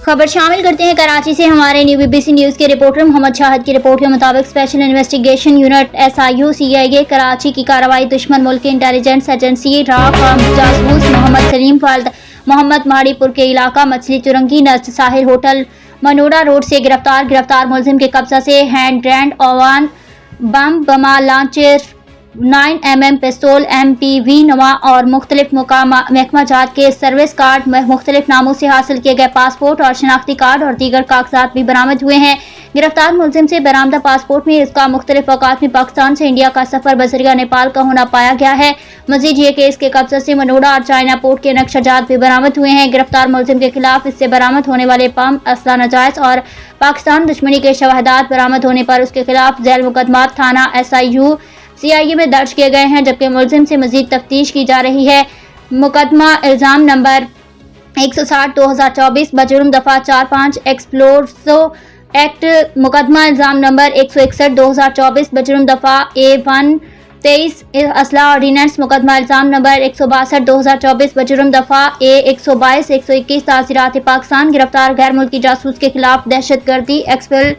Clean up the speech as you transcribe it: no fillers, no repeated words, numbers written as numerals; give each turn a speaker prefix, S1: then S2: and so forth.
S1: खबर शामिल करते हैं कराची से हमारे न्यू BBC न्यूज़ के रिपोर्टर मोहम्मद शाहिद की रिपोर्ट के मुताबिक special investigation unit SIU CIA Karachi की कार्रवाई दुश्मन मुल्क की इंटेलिजेंस एजेंसी RA का जासूस मोहम्मद सलीम वाल्द मोहम्मद माड़ीपुर के इलाका मछली चुरंगी नज़द साहिल होटल मनोरा रोड से गिरफ्तार मुलजिम के कब्जा से हैंड ग्रेनेड ओवन बम बमा लांचर 9mm पिस्तौल MPV नवा और मुख्तलिफ महकमा जात के सर्विस कार्ड मुख्तलिफ नामों से हासिल किए गए पासपोर्ट और शनाख्ती कार्ड और दीगर कागजात भी बरामद हुए हैं। गिरफ्तार मुलजिम से बरामदा पासपोर्ट में इसका मुख्तलिफ औकात में पाकिस्तान से इंडिया का सफर बजरिया नेपाल का होना पाया गया है। मजीद ये कि इसके कब्जे से मनोड़ा और चाइना पोर्ट के नक्शा भी बरामद हुए हैं। गिरफ्तार मुलजिम के खिलाफ इससे बरामद होने वाले बम असला नाजायज और पाकिस्तान दुश्मनी के शवाहदात बरामद होने पर उसके खिलाफ झैल मुकदमा थाना SIU CIA में दर्ज किए गए हैं, जबकि मुलजिम से मजीद तफ्तीश की जा रही है। मुकदमा इल्ज़ाम नंबर 160/2024 बजुर्म दफ़ा 45 एक्सप्लोसिव एक्ट, मुकदमा इल्ज़ाम नंबर 161/2024 बजुर्म दफ़ा A123 असला ऑर्डिनेंस, मुकदमा इल्ज़ाम नंबर 162/2024 बजुर्म दफ़ा A122 121 तासीरात पाकिस्तान। गिरफ्तार गैर मुल्की जासूस के खिलाफ दहशतगर्दी एक्सपेल